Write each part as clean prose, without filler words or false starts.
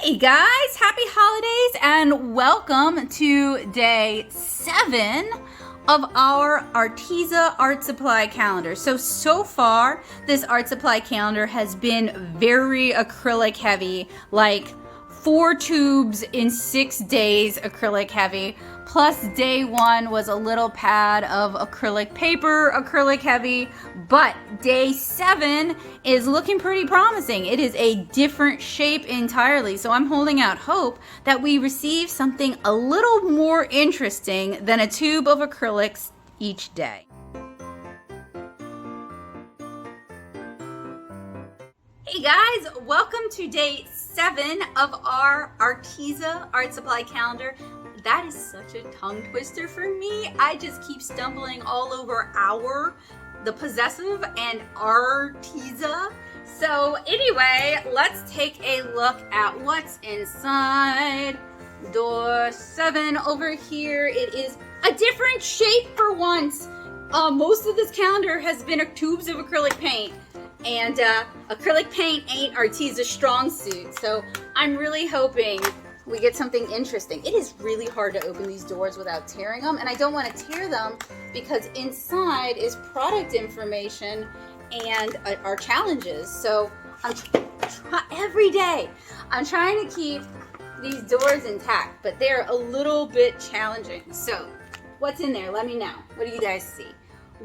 Hey guys, happy holidays and welcome to day 7 of our Arteza Art Supply calendar. So far, this art supply calendar has been very acrylic heavy, like 4 tubes in 6 days acrylic heavy. Plus day 1 was a little pad of acrylic paper, acrylic heavy, but day 7 is looking pretty promising. It is a different shape entirely, so I'm holding out hope that we receive something a little more interesting than a tube of acrylics each day. Hey guys, welcome to day 7 of our Arteza Art Supply calendar. That is such a tongue twister for me. I just keep stumbling all over the possessive and Arteza. So anyway, let's take a look at what's inside. Door 7 over here. It is a different shape for once. Most of this calendar has been tubes of acrylic paint. And acrylic paint ain't Arteza's strong suit. So I'm really hoping we get something interesting. It is really hard to open these doors without tearing them, and I don't want to tear them because inside is product information and our challenges. So every day I'm trying to keep these doors intact, but they're a little bit challenging. So what's in there? Let me know. What do you guys see?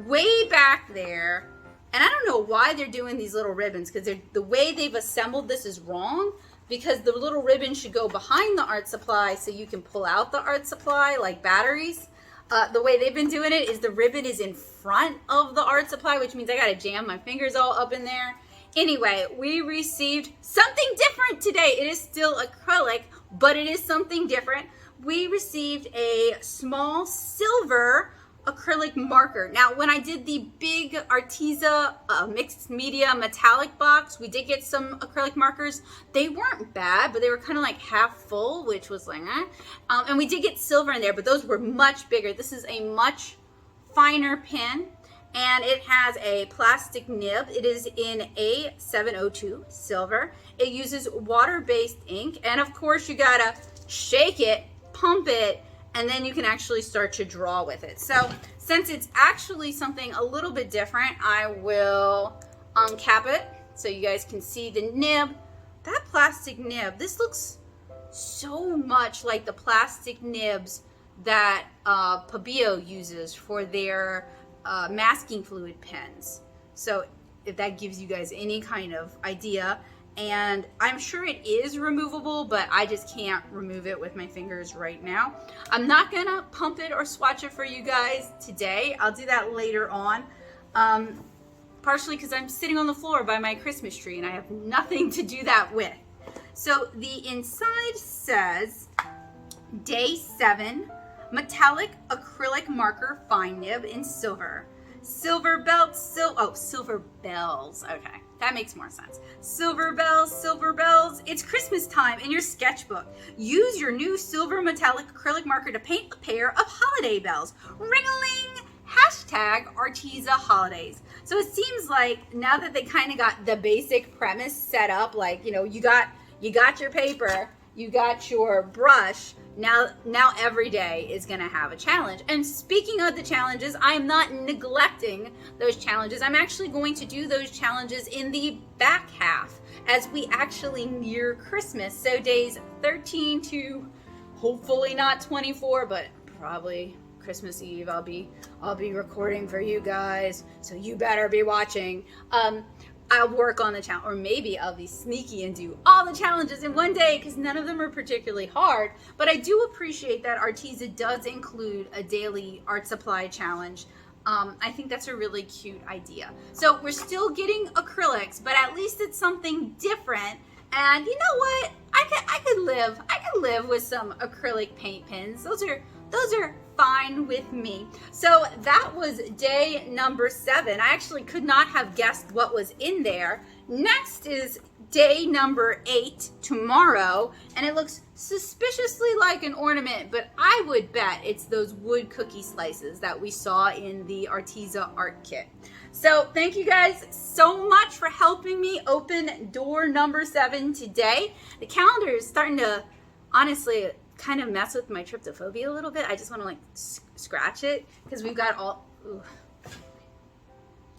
Way back there, and I don't know why they're doing these little ribbons, because the way they've assembled this is wrong, because the little ribbon should go behind the art supply so you can pull out the art supply like batteries. The way they've been doing it is the ribbon is in front of the art supply, which means I gotta jam my fingers all up in there. Anyway, we received something different today. It is still acrylic, but it is something different. We received a small silver acrylic marker. Now, when I did the big Arteza mixed media metallic box, we did get some acrylic markers. They weren't bad, but they were kind of like half full, which was like, and we did get silver in there, but those were much bigger. This is a much finer pen, and it has a plastic nib. It is in A702 silver. It uses water-based ink, and of course you gotta shake it, pump it, and then you can actually start to draw with it. So since it's actually something a little bit different, I will uncap it so you guys can see the nib. That plastic nib, this looks so much like the plastic nibs that Pabio uses for their masking fluid pens. So if that gives you guys any kind of idea. And I'm sure it is removable, but I just can't remove it with my fingers right now. I'm not gonna pump it or swatch it for you guys today. I'll do that later on, partially because I'm sitting on the floor by my Christmas tree and I have nothing to do that with. So the inside says day 7 metallic acrylic marker fine nib in silver. Silver bells, silver bells. Okay, that makes more sense. Silver bells. It's Christmas time in your sketchbook. Use your new silver metallic acrylic marker to paint a pair of holiday bells. Ring-a-ling! Hashtag Arteza Holidays. So it seems like now that they kind of got the basic premise set up, like, you know, you got your paper, you got your brush. Now every day is gonna have a challenge. And speaking of the challenges, I am not neglecting those challenges. I'm actually going to do those challenges in the back half as we actually near Christmas. So days 13 to hopefully not 24, but probably Christmas Eve. I'll be recording for you guys, so you better be watching. I'll work on the challenge, or maybe I'll be sneaky and do all the challenges in one day because none of them are particularly hard. But I do appreciate that Arteza does include a daily art supply challenge. I think that's a really cute idea. So we're still getting acrylics, but at least it's something different. And you know what? I could live with some acrylic paint pens. Those are fine with me. So that was day number 7. I actually could not have guessed what was in there. Next is day number 8 tomorrow, and it looks suspiciously like an ornament, but I would bet it's those wood cookie slices that we saw in the Arteza art kit. So thank you guys so much for helping me open door number 7 today. The calendar is starting to, honestly, kind of mess with my tryptophobia a little bit. I just want to like scratch it because we've got all, ooh,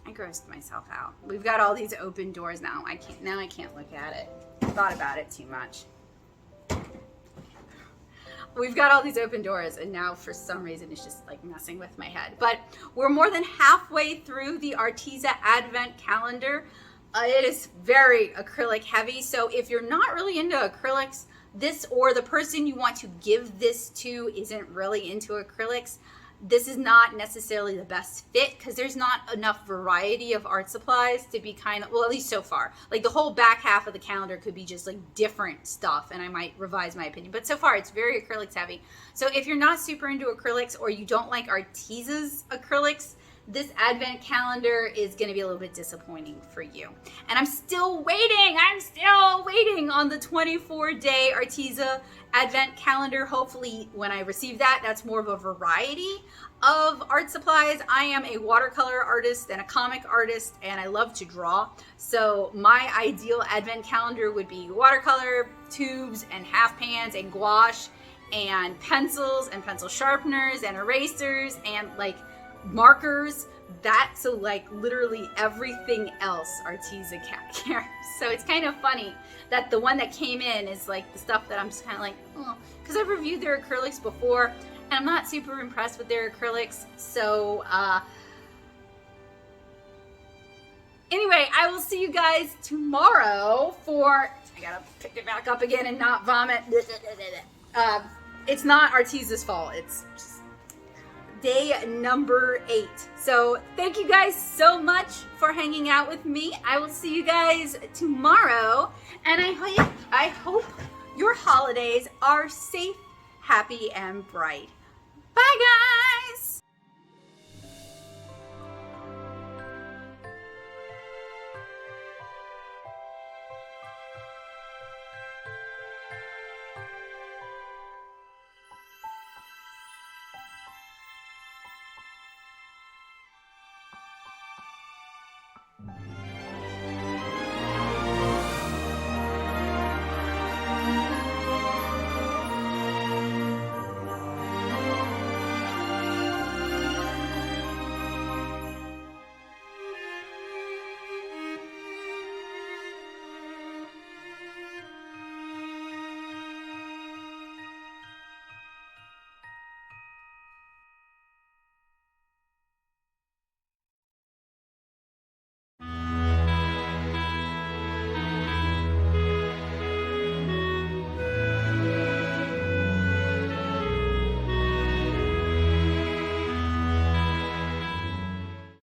I grossed myself out. We've got all these open doors now. I can't look at it. I thought about it too much. We've got all these open doors and now for some reason it's just like messing with my head. But we're more than halfway through the Arteza Advent Calendar. It is very acrylic heavy. So if you're not really into acrylics, this or the person you want to give this to isn't really into acrylics, this is not necessarily the best fit because there's not enough variety of art supplies to be kind of, well, at least so far. Like the whole back half of the calendar could be just like different stuff and I might revise my opinion. But so far it's very acrylics heavy. So if you're not super into acrylics or you don't like Arteza's acrylics, this advent calendar is going to be a little bit disappointing for you. And I'm still waiting on the 24-day Arteza advent calendar. Hopefully when I receive that, that's more of a variety of art supplies. I am a watercolor artist and a comic artist and I love to draw. So my ideal advent calendar would be watercolor, tubes and half pans and gouache and pencils and pencil sharpeners and erasers and like markers, that, so like literally everything else Arteza carries. So it's kind of funny that the one that came in is like the stuff that I'm just kind of like, oh, because I've reviewed their acrylics before and I'm not super impressed with their acrylics. So anyway, I will see you guys tomorrow for, I gotta pick it back up again and not vomit. It's not Arteza's fault, it's just day number 8. So thank you guys so much for hanging out with me. I will see you guys tomorrow. And I hope your holidays are safe, happy, and bright. Bye, guys.